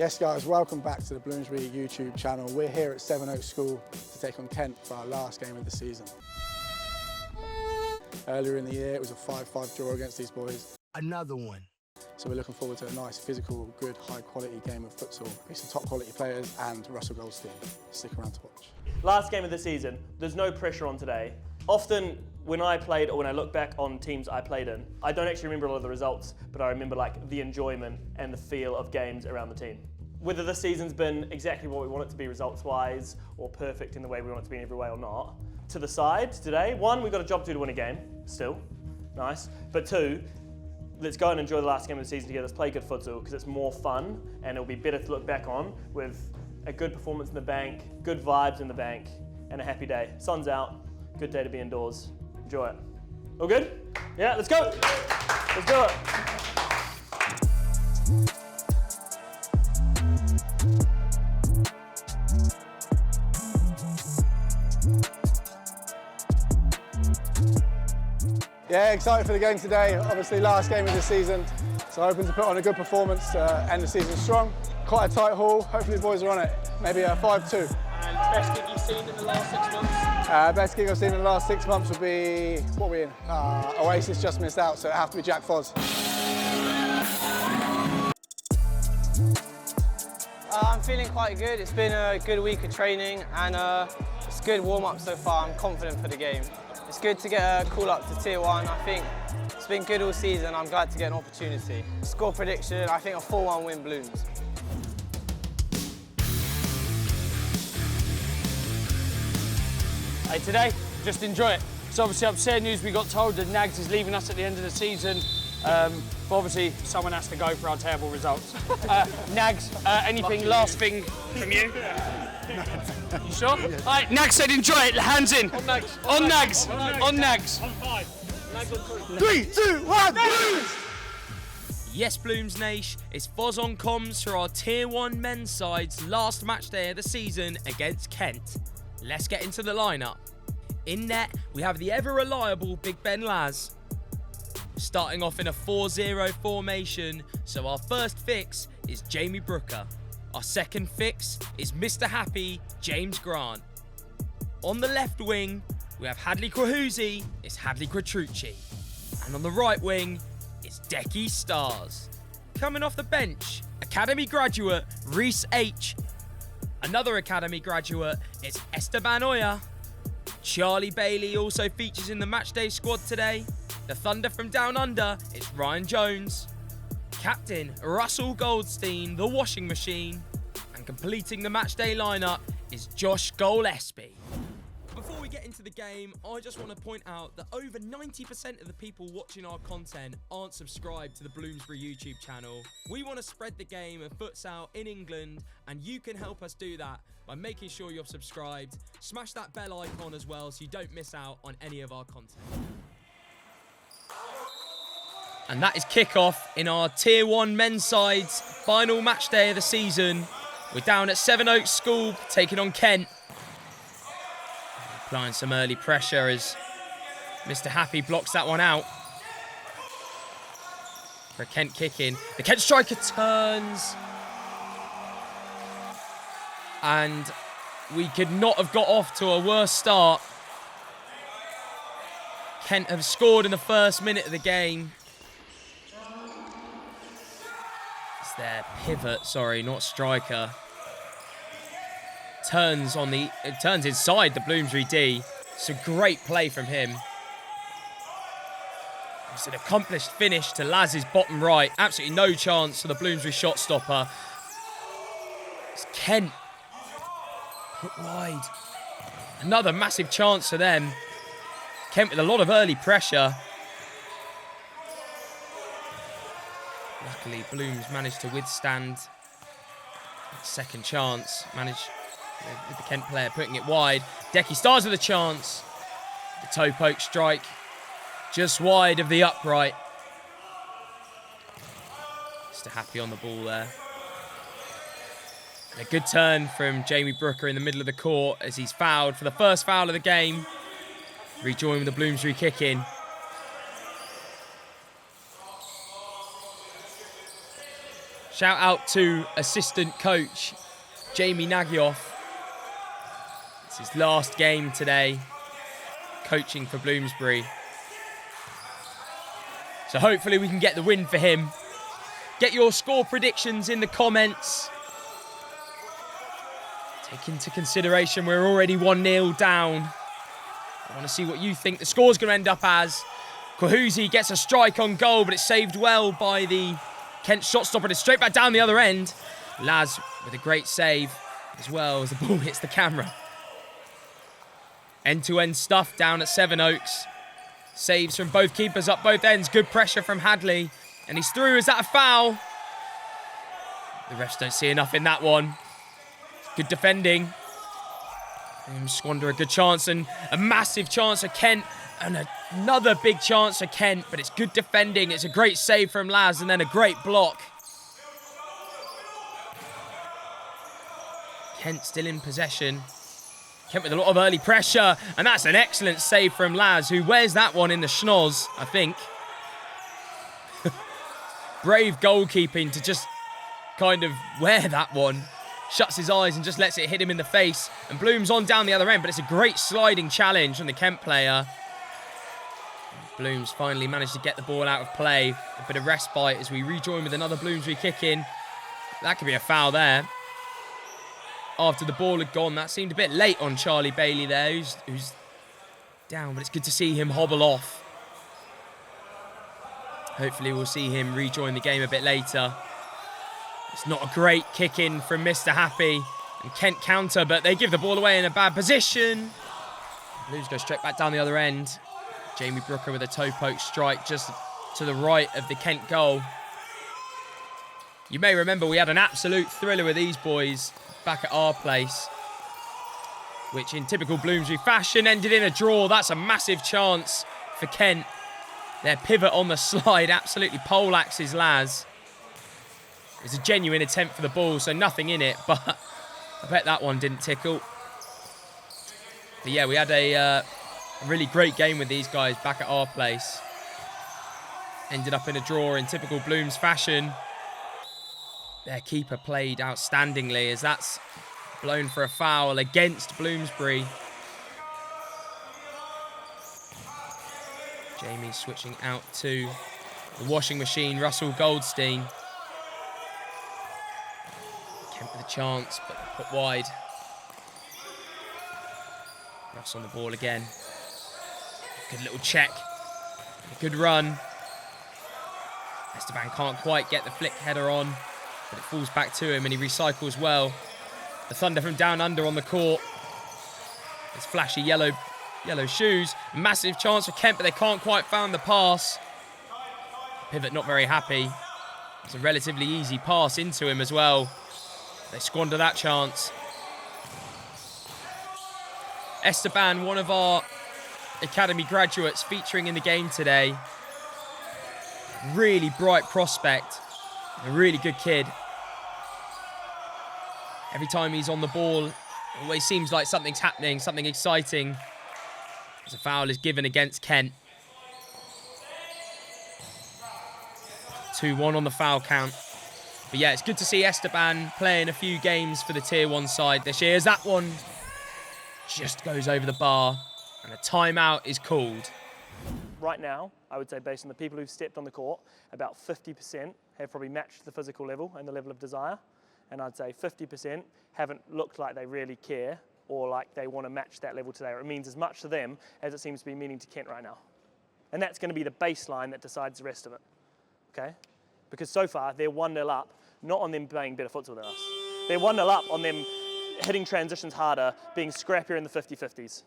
Yes guys, welcome back to the Bloomsbury YouTube channel. We're here at Sevenoaks School to take on Kent for our last game of the season. Earlier in the year it was a 5-5 draw against these boys. Another one. So we're looking forward to a nice, physical, good, high quality game of futsal. With some top quality players and Russell Goldstein. Stick around to watch. Last game of the season, there's no pressure on today. Often when I played or when I look back on teams I played in, I don't actually remember a lot of the results, but I remember like the enjoyment and the feel of games around the team. Whether the season's been exactly what we want it to be results-wise or perfect in the way we want it to be in every way or not, to the side today, one, we've got a job to do to win a game, still, nice. But two, let's go and enjoy the last game of the season together. Let's play good futsal because it's more fun and it'll be better to look back on with a good performance in the bank, good vibes in the bank, and a happy day. Sun's out, good day to be indoors. Enjoy it. All good? Yeah, let's go. Let's do it. Yeah, excited for the game today. Obviously last game of the season, so hoping to put on a good performance to end the season strong. Quite a tight haul, hopefully the boys are on it. Maybe a 5-2. And best gig you've seen in the last 6 months? Best gig I've seen in the last 6 months would be, what are we in? Oasis just missed out, so it'd have to be Jack Foz. I'm feeling quite good. It's been a good week of training and it's a good warm-up so far. I'm confident for the game. It's good to get a call up to Tier 1. I think it's been good all season. I'm glad to get an opportunity. Score prediction, I think a 4-1 win Blooms. Hey, today, just enjoy it. It's obviously upsetting news. We got told that Nags is leaving us at the end of the season. But obviously, someone has to go for our terrible results. Nags, anything, last thing from you? You sure? Yeah. All right, Nags said enjoy it. Hands in. On Nags. On Nags. On Nags. On 5. Nags on 3. 3, 2, 1, Blooms! Yes, Blooms Nation, it's Foz on comms for our Tier 1 men's side's last match day of the season against Kent. Let's get into the lineup. In net, we have the ever-reliable Big Ben Laz. Starting off in a 4-0 formation, so our first fix is Jamie Brooker. Our second fix is Mr. Happy, James Grant. On the left wing, we have Hadley Kwahuzi, it's Hadley Quatrucci. And on the right wing, it's Decky Stars. Coming off the bench, Academy graduate Reese H. Another Academy graduate is Esteban Oya. Charlie Bailey also features in the matchday squad today. The Thunder from Down Under is Ryan Jones. Captain Russell Goldstein, the washing machine. And completing the matchday lineup is Josh Gillespie. Before we get into the game, I just want to point out that over 90% of the people watching our content aren't subscribed to the Bloomsbury YouTube channel. We want to spread the game of futsal in England, and you can help us do that by making sure you're subscribed. Smash that bell icon as well so you don't miss out on any of our content. And that is kickoff in our Tier 1 men's side's final match day of the season. We're down at Sevenoaks School, taking on Kent. Applying some early pressure as Mr. Happy blocks that one out. For a Kent kick in. The Kent striker turns. And we could not have got off to a worse start. Kent have scored in the first minute of the game. It's their pivot, sorry, not striker. Turns inside the Bloomsbury D. It's a great play from him. It's an accomplished finish to Laz's bottom right. Absolutely no chance for the Bloomsbury shot stopper. It's Kent. Put wide. Another massive chance for them. Kent with a lot of early pressure. Luckily, Blooms managed to withstand that second chance. Managed with the Kent player putting it wide. Decky Stars with a chance. The toe poke strike just wide of the upright. Mr. Happy on the ball there. And a good turn from Jamie Brooker in the middle of the court as he's fouled for the first foul of the game. Rejoined with the Bloomsbury kick in. Shout out to assistant coach Jamie Nagyoff. It's his last game today, coaching for Bloomsbury. So hopefully we can get the win for him. Get your score predictions in the comments. Take into consideration we're already 1-0 down. I want to see what you think the score's going to end up as. Kwahuzi gets a strike on goal, but it's saved well by the Kent shot stopper. It's straight back down the other end. Laz with a great save as well as the ball hits the camera. End-to-end stuff down at Sevenoaks. Saves from both keepers up both ends. Good pressure from Hadley. And he's through. Is that a foul? The refs don't see enough in that one. Good defending. Squander a good chance and a massive chance for Kent. And another big chance for Kent. But it's good defending. It's a great save from Laz and then a great block. Kent still in possession. Kent with a lot of early pressure. And that's an excellent save from Laz, who wears that one in the schnoz, I think. Brave goalkeeping to just kind of wear that one. Shuts his eyes and just lets it hit him in the face. And Bloom's on down the other end, but it's a great sliding challenge from the Kent player. Bloom's finally managed to get the ball out of play. A bit of respite as we rejoin with another Bloomsbury kick in. That could be a foul there. After the ball had gone, that seemed a bit late on Charlie Bailey there, who's down, but it's good to see him hobble off. Hopefully we'll see him rejoin the game a bit later. It's not a great kick in from Mr. Happy. And Kent counter, but they give the ball away in a bad position. Blues go straight back down the other end. Jamie Brooker with a toe poke strike just to the right of the Kent goal. You may remember we had an absolute thriller with these boys back at our place, which in typical Bloomsbury fashion ended in a draw. That's a massive chance for Kent. Their pivot on the slide absolutely poleaxes Laz. It was a genuine attempt for the ball, so nothing in it, but I bet that one didn't tickle. But yeah, we had a really great game with these guys back at our place. Ended up in a draw in typical Blooms fashion. Their keeper played outstandingly as that's blown for a foul against Bloomsbury. Jamie switching out to the washing machine, Russell Goldstein. Kent with a chance, but put wide. Russ on the ball again. Good little check. A good run. Esteban can't quite get the flick header on, but it falls back to him and he recycles well. The Thunder from down under on the court. His flashy yellow shoes. Massive chance for Kent, but they can't quite find the pass. Pivot not very happy. It's a relatively easy pass into him as well. They squander that chance. Esteban, one of our academy graduates featuring in the game today. Really bright prospect. A really good kid. Every time he's on the ball, it always seems like something's happening, something exciting. As a foul is given against Kent. 2-1 on the foul count. But yeah, it's good to see Esteban playing a few games for the Tier 1 side this year, as that one just goes over the bar and a timeout is called. Right now, I would say based on the people who've stepped on the court, about 50% have probably matched the physical level and the level of desire. And I'd say 50% haven't looked like they really care or like they want to match that level today. Or it means as much to them as it seems to be meaning to Kent right now. And that's going to be the baseline that decides the rest of it, okay? Because so far, they're 1-0 up, not on them playing better futsal than us. They're 1-0 up on them hitting transitions harder, being scrappier in the 50-50s.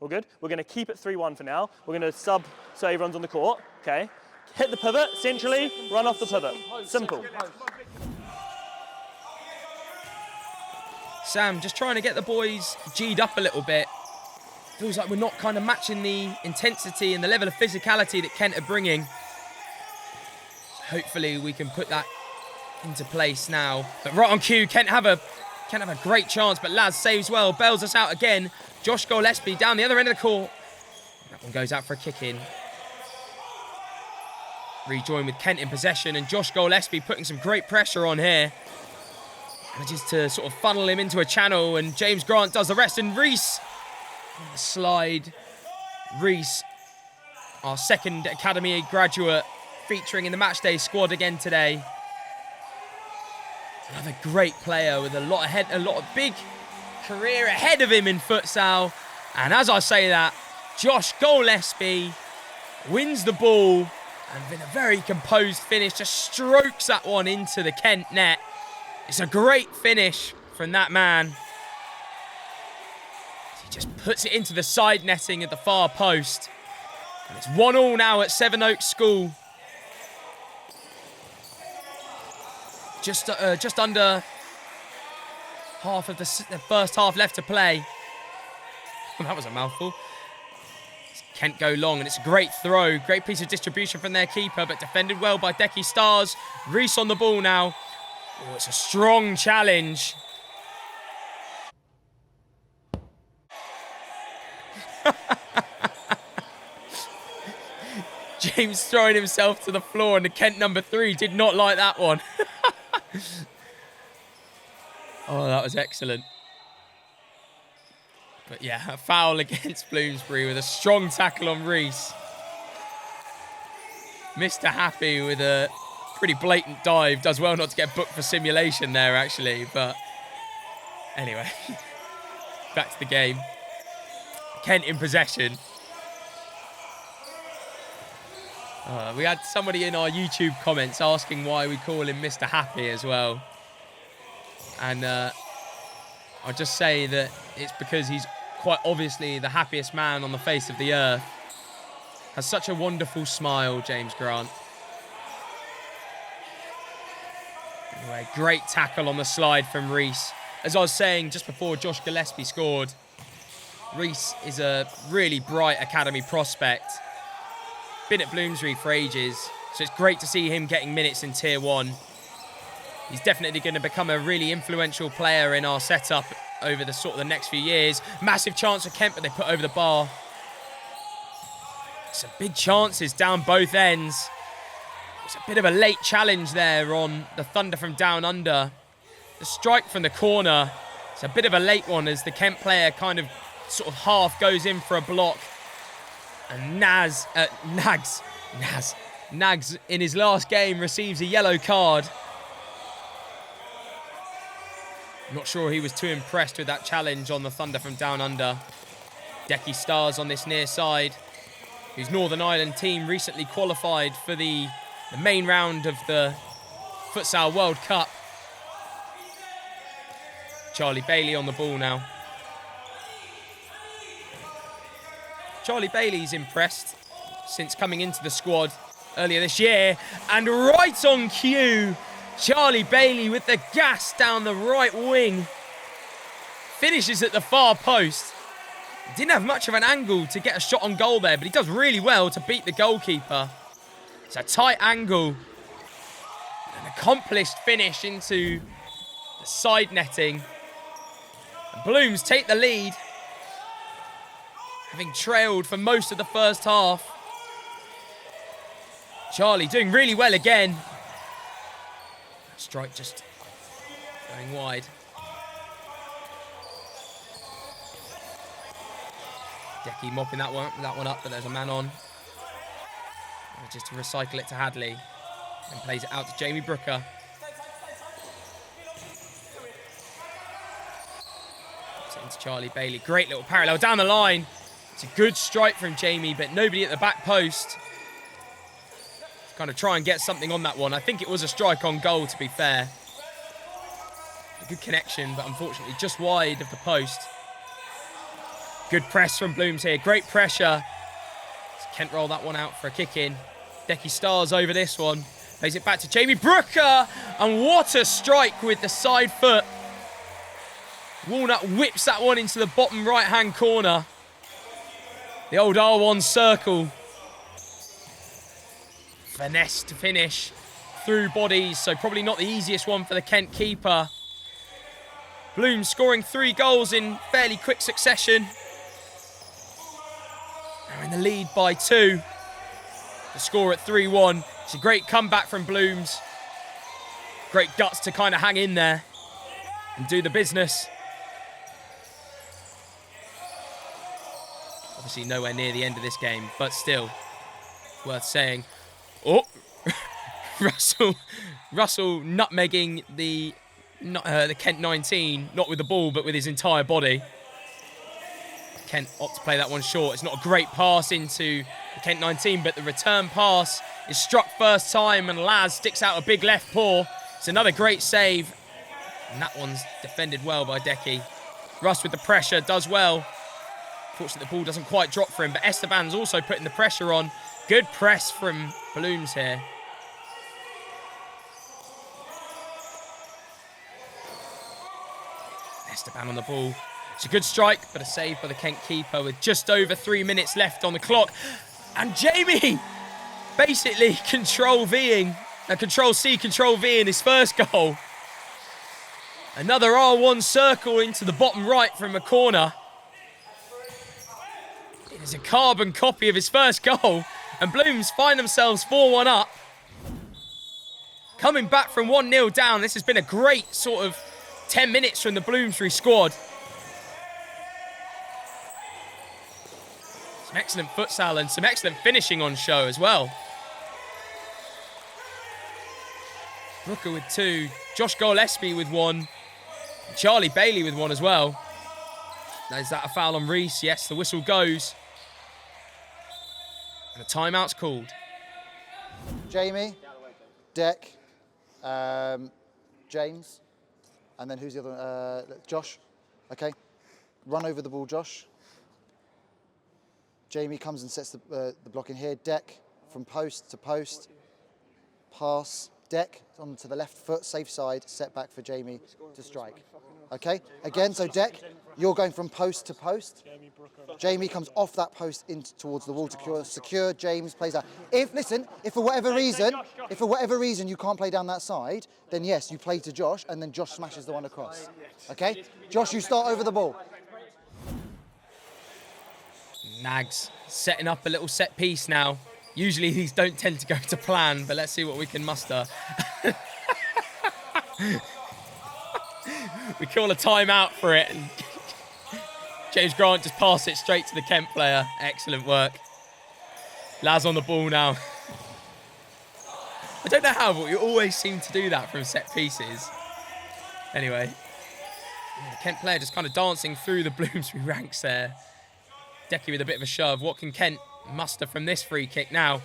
All good? We're going to keep it 3-1 for now. We're going to sub so everyone's on the court, okay? Hit the pivot, centrally, run off the pivot. Simple. Sam, just trying to get the boys G'd up a little bit. Feels like we're not kind of matching the intensity and the level of physicality that Kent are bringing. Hopefully we can put that into place now. But right on cue, Kent have a great chance, but Laz saves well, bails us out again. Josh Gillespie down the other end of the court. That one goes out for a kick in. Rejoin with Kent in possession, and Josh Gillespie putting some great pressure on here. Manages to sort of funnel him into a channel, and James Grant does the rest, and Reese on the slide. Reese, our second academy graduate, featuring in the matchday squad again today. Another great player with a lot of big career ahead of him in futsal. And as I say that, Josh Gillespie wins the ball, and with a very composed finish, just strokes that one into the Kent net. It's a great finish from that man. He just puts it into the side netting at the far post. And it's 1-1 now at Sevenoaks School. Just under half of the first half left to play. That was a mouthful. Kent go long, and it's a great throw. Great piece of distribution from their keeper, but defended well by Decky Stars. Reese on the ball now. Oh, it's a strong challenge. James throwing himself to the floor, and the Kent number 3 did not like that one. Oh, that was excellent. But yeah, a foul against Bloomsbury with a strong tackle on Reese. Mr. Happy with a pretty blatant dive. Does well not to get booked for simulation there, actually. But anyway, back to the game. Kent in possession. We had somebody in our YouTube comments asking why we call him Mr. Happy as well. And I'll just say that it's because he's quite obviously the happiest man on the face of the earth. Has such a wonderful smile, James Grant. Anyway, great tackle on the slide from Reese. As I was saying just before Josh Gillespie scored, Reese is a really bright academy prospect. Been at Bloomsbury for ages, so it's great to see him getting minutes in Tier 1. He's definitely going to become a really influential player in our setup over the next few years. Massive chance for Kent, but they put over the bar. Some big chances down both ends. It's a bit of a late challenge there on the Thunder from down under. The strike from the corner. It's a bit of a late one as the Kent player kind of sort of half goes in for a block. And Nags in his last game receives a yellow card. Not sure he was too impressed with that challenge on the Thunder from down under. Decky Stars on this near side, whose Northern Ireland team recently qualified for the main round of the Futsal World Cup. Charlie Bailey on the ball now. Charlie Bailey's impressed since coming into the squad earlier this year. And right on cue, Charlie Bailey with the gas down the right wing. Finishes at the far post. Didn't have much of an angle to get a shot on goal there, but he does really well to beat the goalkeeper. It's a tight angle. An accomplished finish into the side netting. And Blooms take the lead, having trailed for most of the first half. Charlie doing really well again. Strike just going wide. Decky mopping that one up, but there's a man on. Just to recycle it to Hadley. And plays it out to Jamie Brooker. Puts it into Charlie Bailey. Great little parallel down the line. It's a good strike from Jamie, but nobody at the back post. Kind of try and get something on that one. I think it was a strike on goal, to be fair. A good connection, but unfortunately just wide of the post. Good press from Blooms here. Great pressure. Kent roll that one out for a kick in. Decky Stars over this one. Plays it back to Jamie Brooker. And what a strike with the side foot. Walnut whips that one into the bottom right-hand corner. The old R1 circle. Finesse to finish through bodies, so probably not the easiest one for the Kent keeper. Bloom scoring 3 goals in fairly quick succession. They're in the lead by 2. The score at 3-1. It's a great comeback from Blooms. Great guts to kind of hang in there and do the business. Obviously nowhere near the end of this game, but still worth saying. Oh, Russell nutmegging the Kent 19, not with the ball, but with his entire body. Kent opt to play that one short. It's not a great pass into the Kent 19, but the return pass is struck first time, and Laz sticks out a big left paw. It's another great save, and that one's defended well by Decky. Russ with the pressure, does well. Fortunately, the ball doesn't quite drop for him, but Esteban's also putting the pressure on. Good press from Blooms here. Esteban on the ball. It's a good strike, but a save by the Kent keeper with just over 3 minutes left on the clock. And Jamie basically control-Ving, control-C, control-V in his first goal. Another R1 circle into the bottom right from a corner. It is a carbon copy of his first goal, and Blooms find themselves 4-1 up. Coming back from 1-0 down, this has been a great sort of 10 minutes from the Bloomsbury squad. Some excellent futsal and some excellent finishing on show as well. Brooker with 2, Josh Gillespie with 1, Charlie Bailey with 1 as well. Is that a foul on Reese? Yes, the whistle goes. And a timeout's called. Jamie, Deck, James, and then who's the other one? Josh. Okay, run over the ball, Josh. Jamie comes and sets the block in here. Deck from post to post. Pass. Deck onto the left foot, safe side, set back for Jamie to strike. Okay, again, so Deck, you're going from post to post. Jamie comes off that post in towards the wall to secure. James plays out. If for whatever reason you can't play down that side, then yes, you play to Josh, and then Josh smashes the one across. Okay, Josh, you start over the ball. Nags setting up a little set piece now. Usually these don't tend to go to plan, but let's see what we can muster. We call a timeout for it. And James Grant just passed it straight to the Kent player. Excellent work. Laz on the ball now. I don't know how, but we always seem to do that from set pieces. Anyway, the Kent player just kind of dancing through the Bloomsbury ranks there. Decky with a bit of a shove. What can Kent muster from this free kick now?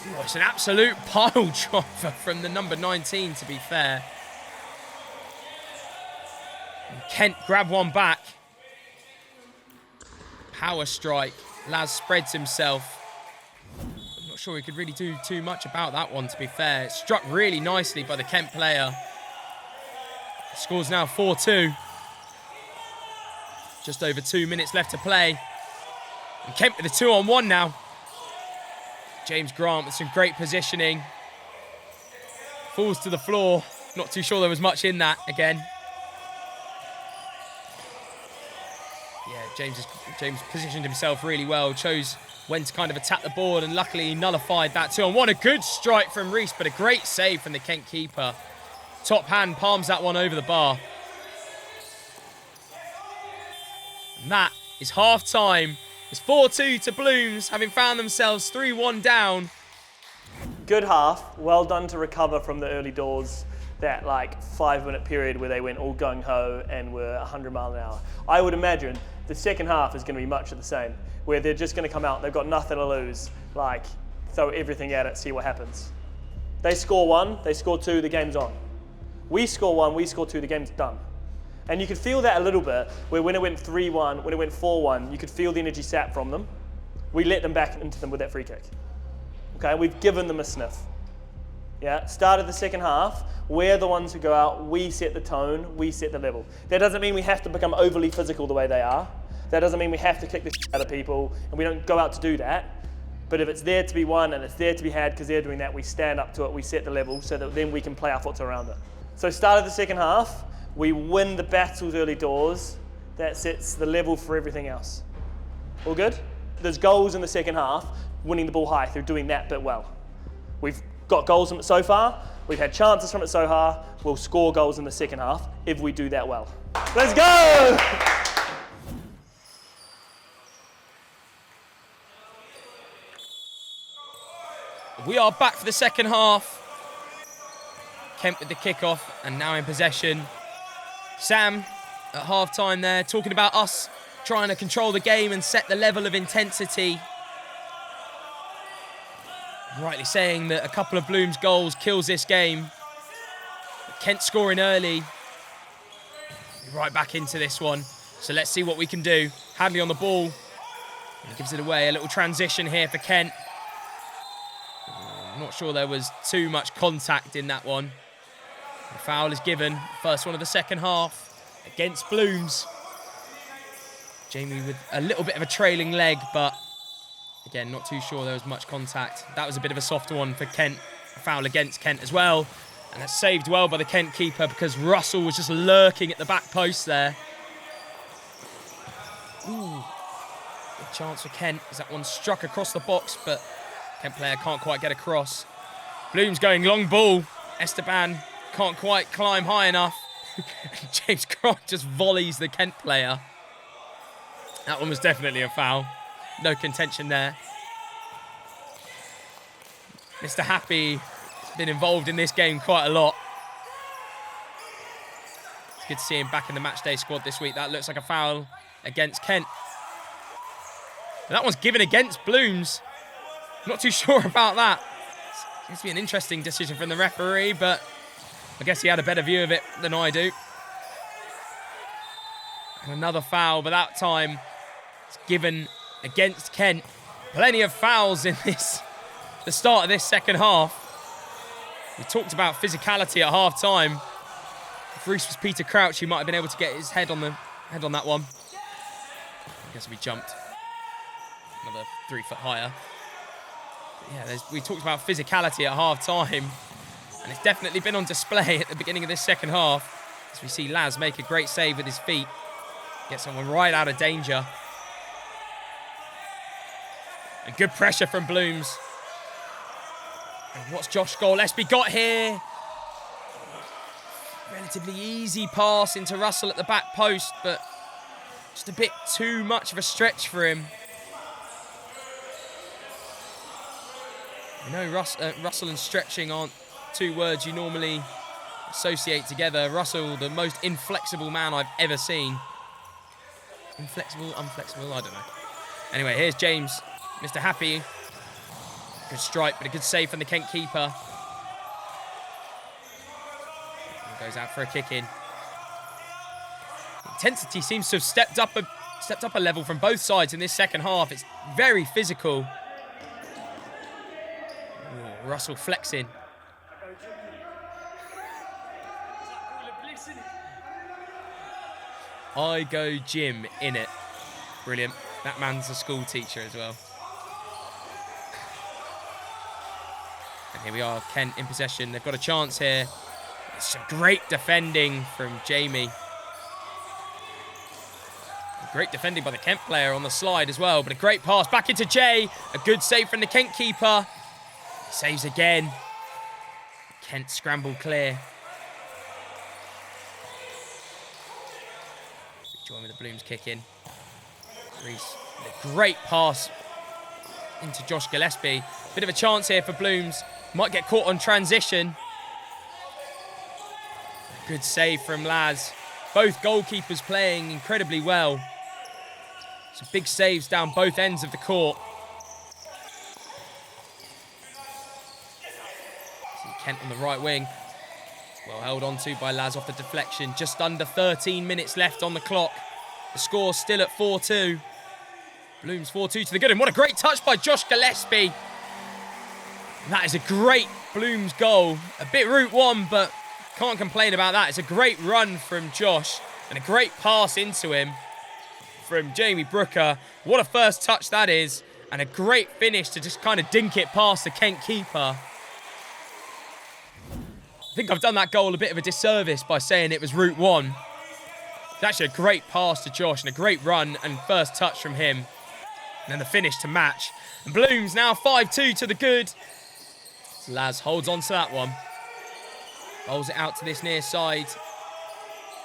Oh, it's an absolute pile driver from the number 19, to be fair. And Kent grab one back. Power strike. Laz spreads himself. I'm not sure he could really do too much about that one, to be fair. It's struck really nicely by the Kent player. The score's now 4-2. Just over 2 minutes left to play. And Kent with a 2-on-1 now. James Grant with some great positioning. Falls to the floor. Not too sure there was much in that again. Yeah, James positioned himself really well. Chose when to kind of attack the board, and luckily he nullified that 2-on-1. A good strike from Reese, but a great save from the Kent keeper. Top hand palms that one over the bar. And that is half time. It's 4-2 to Blooms, having found themselves 3-1 down. Good half. Well done to recover from the early doors, that like 5-minute period where they went all gung-ho and were 100 miles an hour. I would imagine the second half is going to be much of the same, where they're just going to come out, they've got nothing to lose, like throw everything at it, see what happens. They score 1, they score 2, the game's on. We score 1, we score 2, the game's done. And you could feel that a little bit, where when it went 3-1, when it went 4-1, you could feel the energy sap from them. We let them back into them with that free kick. Okay, we've given them a sniff. Yeah, start of the second half, we're the ones who go out, we set the tone, we set the level. That doesn't mean we have to become overly physical the way they are. That doesn't mean we have to kick the shit out of people, and we don't go out to do that. But if it's there to be won and it's there to be had because they're doing that, we stand up to it, we set the level so that then we can play our foots around it. So start of the second half, we win the battles early doors. That sets the level for everything else. All good? There's goals in the second half, winning the ball high through doing that bit well. We've got goals from it so far. We've had chances from it so far. We'll score goals in the second half if we do that well. Let's go! We are back for the second half. Kent with the kickoff and now in possession. Sam at half-time there talking about us trying to control the game and set the level of intensity. Rightly saying that a couple of Bloom's goals kills this game. But Kent scoring early. Right back into this one. So let's see what we can do. Hadley on the ball. And he gives it away. A little transition here for Kent. I'm not sure there was too much contact in that one. The foul is given. First one of the second half against Blooms. Jamie with a little bit of a trailing leg, but again, not too sure there was much contact. That was a bit of a softer one for Kent. A foul against Kent as well. And that's saved well by the Kent keeper because Russell was just lurking at the back post there. Ooh. Good chance for Kent as that one struck across the box, but Kent player can't quite get across. Bloom's going long ball. Esteban can't quite climb high enough. James Grant just volleys the Kent player. That one was definitely a foul. No contention there. Mr. Happy has been involved in this game quite a lot. It's good to see him back in the matchday squad this week. That looks like a foul against Kent. And that one's given against Blooms. Not too sure about that. Seems to be an interesting decision from the referee, but I guess he had a better view of it than I do. And another foul, but that time it's given against Kent. Plenty of fouls in the start of this second half. We talked about physicality at half time. If Reece was Peter Crouch, he might have been able to get his head on that one. I guess we jumped another 3 foot higher. But yeah, we talked about physicality at half time, and it's definitely been on display at the beginning of this second half. As we see Laz make a great save with his feet, get someone right out of danger. And good pressure from Blooms. And what's Josh Gillespie got here? Relatively easy pass into Russell at the back post, but just a bit too much of a stretch for him. I know Russell and stretching aren't two words you normally associate together. Russell, the most inflexible man I've ever seen. Inflexible, unflexible, I don't know. Anyway, here's James, Mr. Happy. Good strike, but a good save from the Kent keeper. And goes out for a kick in. Intensity seems to have stepped up a level from both sides in this second half. It's very physical. Ooh, Russell flexing. I go Jim in it. Brilliant. That man's a school teacher as well. And here we are, Kent in possession. They've got a chance here. It's some great defending from Jamie. Great defending by the Kent player on the slide as well, but a great pass back into Jay. A good save from the Kent keeper. He saves again. Kent scrambled clear. Join with the Blooms kick in. Reece, a great pass into Josh Gillespie. Bit of a chance here for Blooms. Might get caught on transition. Good save from Laz. Both goalkeepers playing incredibly well. Some big saves down both ends of the court. See Kent on the right wing. Well held on to by Laz off the deflection. Just under 13 minutes left on the clock. The score's still at 4-2. Blooms 4-2 to the good. And what a great touch by Josh Gillespie. That is a great Blooms goal. A bit route one, but can't complain about that. It's a great run from Josh and a great pass into him from Jamie Brooker. What a first touch that is. And a great finish to just kind of dink it past the Kent keeper. I think I've done that goal a bit of a disservice by saying it was route one. It's actually a great pass to Josh and a great run and first touch from him. And then the finish to match. And Blooms now 5-2 to the good. Laz holds on to that one. Bowls it out to this near side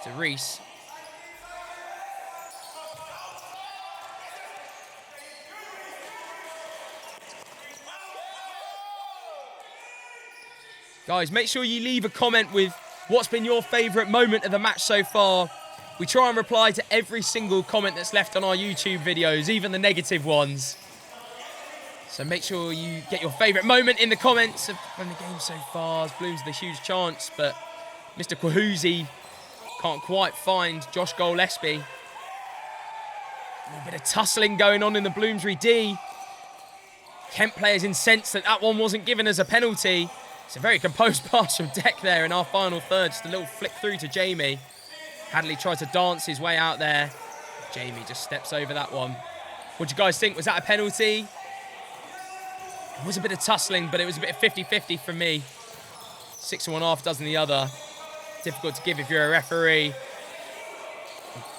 to Reese. Guys, make sure you leave a comment with what's been your favourite moment of the match so far. We try and reply to every single comment that's left on our YouTube videos, even the negative ones. So make sure you get your favourite moment in the comments from the game so far. As Blooms with a huge chance, but Mr. Kwahuzi can't quite find Josh Gillespie. A little bit of tussling going on in the Bloomsbury D. Kent players incensed that that one wasn't given as a penalty. It's a very composed pass from Deck there in our final third. Just a little flick through to Jamie. Hadley tried to dance his way out there. Jamie just steps over that one. What do you guys think? Was that a penalty? It was a bit of tussling, but it was a bit of 50-50 from me. 6 and 1/2 dozen the other. Difficult to give if you're a referee.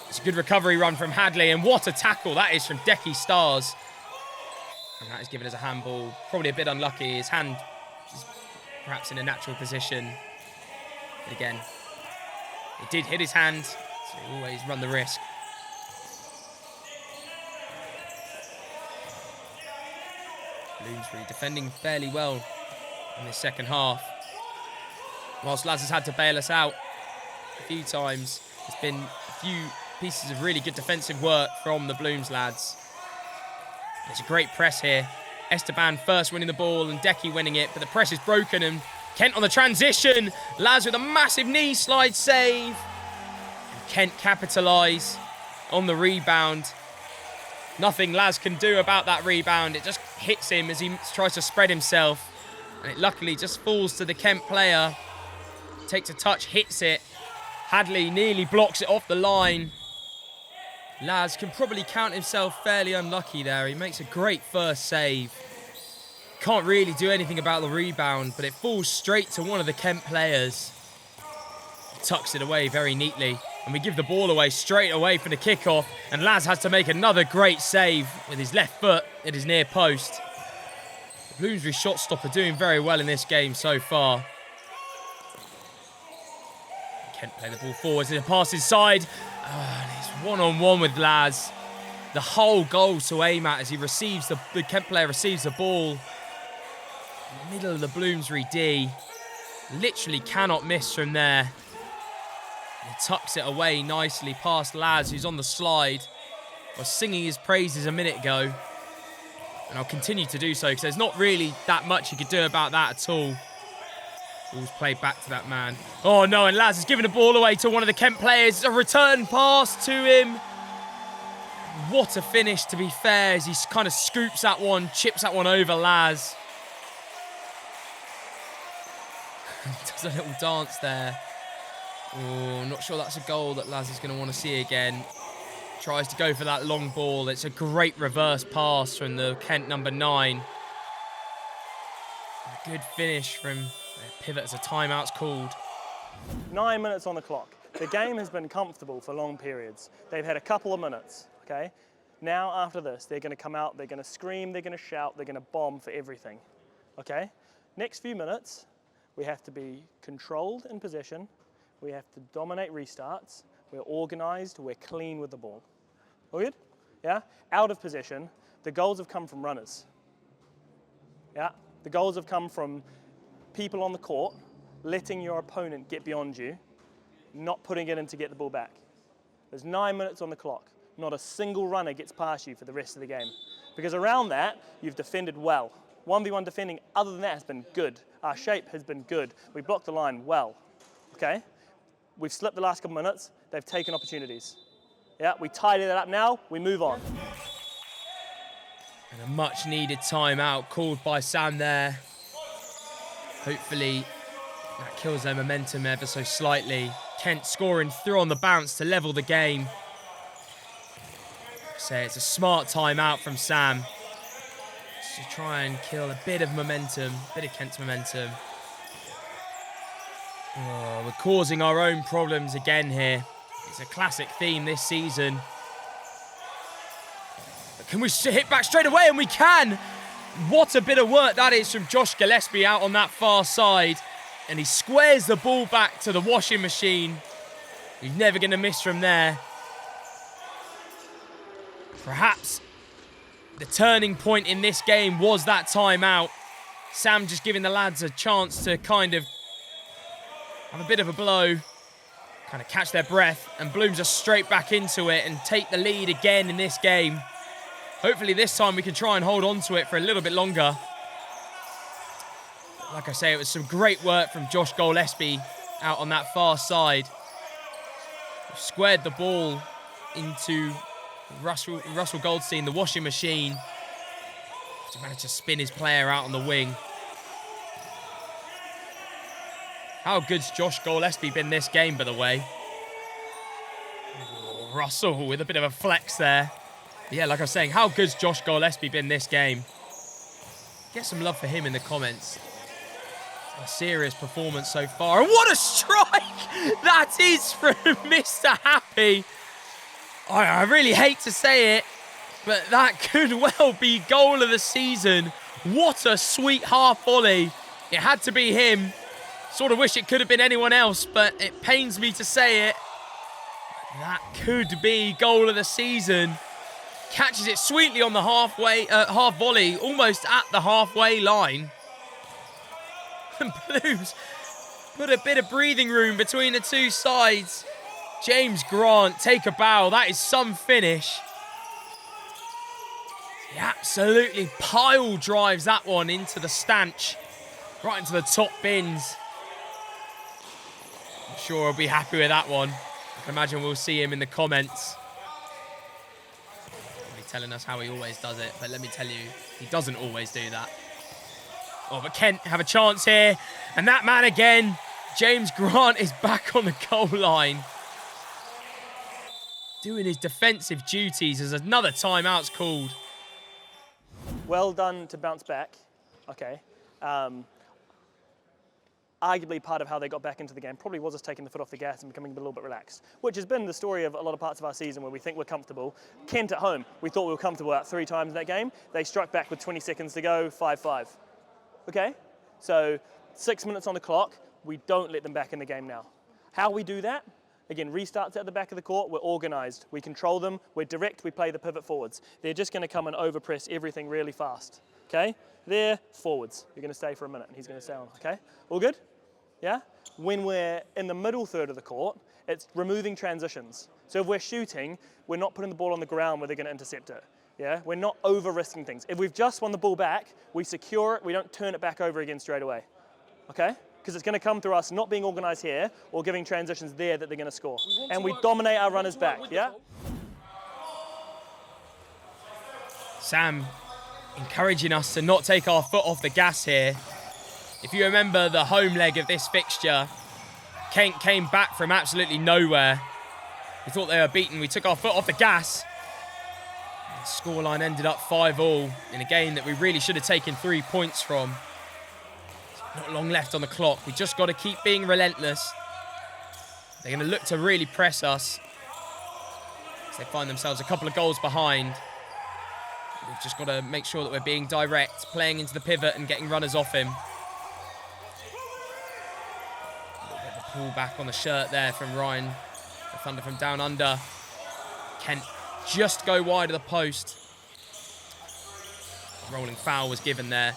It's a good recovery run from Hadley, and what a tackle that is from Decky Stars. And that is given as a handball. Probably a bit unlucky. His hand is perhaps in a natural position. But again, it did hit his hand, so you always run the risk. Bloomsbury defending fairly well in the second half. Whilst Laz has had to bail us out a few times, there's been a few pieces of really good defensive work from the Blooms lads. It's a great press here. Esteban first winning the ball and Decky winning it, but the press is broken and Kent on the transition. Laz with a massive knee slide save. And Kent capitalise on the rebound. Nothing Laz can do about that rebound. It just hits him as he tries to spread himself. And it luckily just falls to the Kent player. Takes a touch, hits it. Hadley nearly blocks it off the line. Laz can probably count himself fairly unlucky there. He makes a great first save. Can't really do anything about the rebound, but it falls straight to one of the Kent players. He tucks it away very neatly, and we give the ball away straight away for the kickoff, and Laz has to make another great save with his left foot at his near post. The Bloomsbury shot stopper doing very well in this game so far. Kent play the ball forwards and pass inside. And he's one-on-one with Laz. The whole goal to aim at as he receives the Kent player receives the ball. In the middle of the Bloomsbury D. Literally cannot miss from there. He tucks it away nicely past Laz, who's on the slide. I was singing his praises a minute ago. And I'll continue to do so because there's not really that much you could do about that at all. Ball's played back to that man. Oh no, and Laz has given the ball away to one of the Kent players. It's a return pass to him. What a finish, to be fair, as he kind of scoops that one, chips that one over Laz. Does a little dance there. Oh, not sure that's a goal that Laz is going to want to see again. Tries to go for that long ball. It's a great reverse pass from the Kent number 9. A good finish from pivot as a timeout's called. 9 minutes on the clock. The game has been comfortable for long periods. They've had a couple of minutes, okay? Now, after this, they're going to come out, they're going to scream, they're going to shout, they're going to bomb for everything, okay? Next few minutes, we have to be controlled in possession. We have to dominate restarts. We're organised, we're clean with the ball. All good? Yeah? Out of possession, the goals have come from runners. Yeah? The goals have come from people on the court letting your opponent get beyond you, not putting it in to get the ball back. There's 9 minutes on the clock. Not a single runner gets past you for the rest of the game. Because around that, you've defended well. 1v1 defending, other than that, has been good. Our shape has been good. We blocked the line well, okay? We've slipped the last couple minutes. They've taken opportunities. Yeah, we tidy that up now, we move on. And a much needed timeout called by Sam there. Hopefully that kills their momentum ever so slightly. Kent scoring through on the bounce to level the game. So it's a smart timeout from Sam. Just to try and kill a bit of momentum, a bit of Kent's momentum. Oh, we're causing our own problems again here. It's a classic theme this season. But can we hit back straight away? And we can! What a bit of work that is from Josh Gillespie out on that far side. And he squares the ball back to the washing machine. He's never going to miss from there. Perhaps the turning point in this game was that timeout. Sam just giving the lads a chance to kind of have a bit of a blow, kind of catch their breath, and Blooms are straight back into it and take the lead again in this game. Hopefully this time we can try and hold on to it for a little bit longer. Like I say, it was some great work from Josh Gillespie out on that far side. Squared the ball into Russell Goldstein, the washing machine. He managed to spin his player out on the wing. How good's Josh Gillespie been this game, by the way? Oh, Russell with a bit of a flex there. Yeah, like I was saying, how good's Josh Gillespie been this game? Get some love for him in the comments. A serious performance so far. And what a strike that is from Mr. Happy. I really hate to say it, but that could well be goal of the season. What a sweet half volley. It had to be him. Sort of wish it could have been anyone else, but it pains me to say it. That could be goal of the season. Catches it sweetly on the half volley, almost at the halfway line. And Blues put a bit of breathing room between the two sides. James Grant, take a bow. That is some finish. He absolutely pile drives that one into the stanch. Right into the top bins. I'm sure he'll be happy with that one. I can imagine we'll see him in the comments. He'll be telling us how he always does it, but let me tell you, he doesn't always do that. Oh, but Kent have a chance here. And that man again, James Grant, is back on the goal line. Doing his defensive duties as another timeout's called. Well done to bounce back. Okay. Arguably part of how they got back into the game probably was us taking the foot off the gas and becoming a little bit relaxed, which has been the story of a lot of parts of our season where we think we're comfortable. Kent at home, we thought we were comfortable about 3 times in that game. They struck back with 20 seconds to go, 5-5. Okay? So 6 minutes on the clock, we don't let them back in the game now. How we do that? Again, restarts at the back of the court, we're organised, we control them, we're direct, we play the pivot forwards. They're just going to come and overpress everything really fast. Okay? There, forwards. You're going to stay for a minute and he's going to stay on. Okay? All good? Yeah? When we're in the middle third of the court, it's removing transitions. So if we're shooting, we're not putting the ball on the ground where they're going to intercept it. Yeah? We're not over-risking things. If we've just won the ball back, we secure it, we don't turn it back over again straight away. Okay? Because it's going to come through us not being organised here or giving transitions there that they're going to score. And we dominate our runners back, yeah? Sam encouraging us to not take our foot off the gas here. If you remember the home leg of this fixture, Kent came back from absolutely nowhere. We thought they were beaten. We took our foot off the gas. The scoreline ended up 5-5 in a game that we really should have taken 3 points from. Not long left on the clock. We just got to keep being relentless. They're going to look to really press us as they find themselves a couple of goals behind. We've just got to make sure that we're being direct, playing into the pivot and getting runners off him. A little bit of a pull back on the shirt there from Ryan, the Thunder from down under. Kent just go wide of the post. A rolling foul was given there.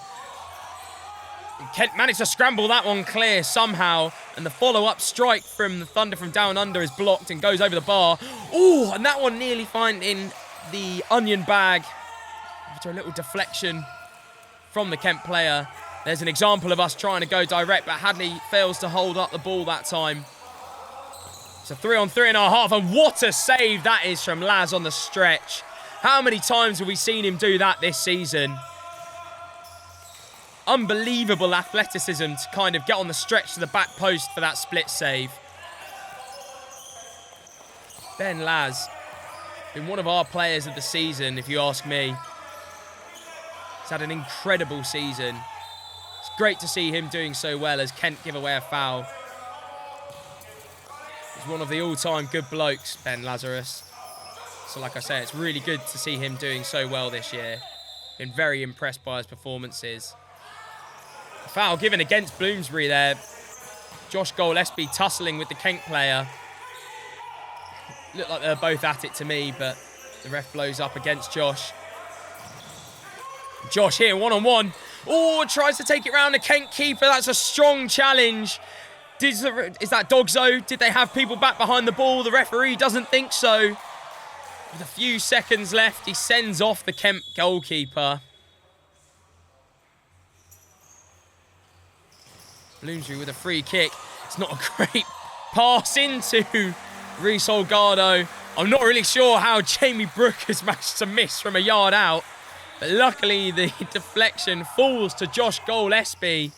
Kent managed to scramble that one clear somehow, and the follow-up strike from the Thunder from down under is blocked and goes over the bar. Oh, and that one nearly finding the onion bag after a little deflection from the Kent player. There's an example of us trying to go direct, but Hadley fails to hold up the ball that time. It's a 3-on-3.5, and what a save that is from Laz on the stretch. How many times have we seen him do that this season? Unbelievable athleticism to kind of get on the stretch to the back post for that split save. Ben Laz, been one of our players of the season, if you ask me. He's had an incredible season. It's great to see him doing so well as Kent give away a foul. He's one of the all-time good blokes, Ben Lazarus. So like I say, it's really good to see him doing so well this year. Been very impressed by his performances. Foul given against Bloomsbury there. Josh Gillespie tussling with the Kent player. Looked like they're both at it to me, but the ref blows up against Josh. Josh here, one-on-one. Oh, tries to take it round the Kent keeper. That's a strong challenge. Is that Dogzo? Did they have people back behind the ball? The referee doesn't think so. With a few seconds left, he sends off the Kent goalkeeper. Bloomsbury with a free kick. It's not a great pass into Reece Olgado. I'm not really sure how Jamie Brooke has managed to miss from a yard out. But luckily, the deflection falls to Josh Gillespie,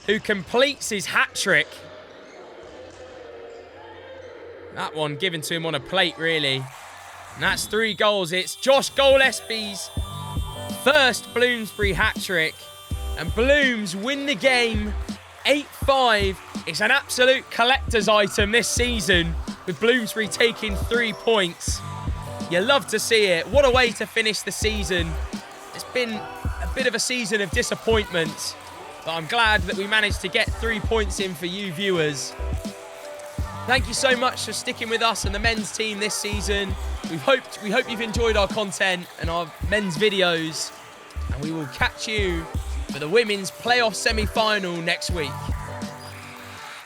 who completes his hat-trick. That one given to him on a plate, really. And that's 3 goals. It's Josh Gillespie's first Bloomsbury hat-trick. And Blooms win the game 8-5. It's an absolute collector's item this season, with Bloomsbury taking 3 points. You love to see it. What a way to finish the season. It's been a bit of a season of disappointment, but I'm glad that we managed to get 3 points in for you viewers. Thank you so much for sticking with us and the men's team this season. We hope you've enjoyed our content and our men's videos, and we will catch you for the women's playoff semi-final next week.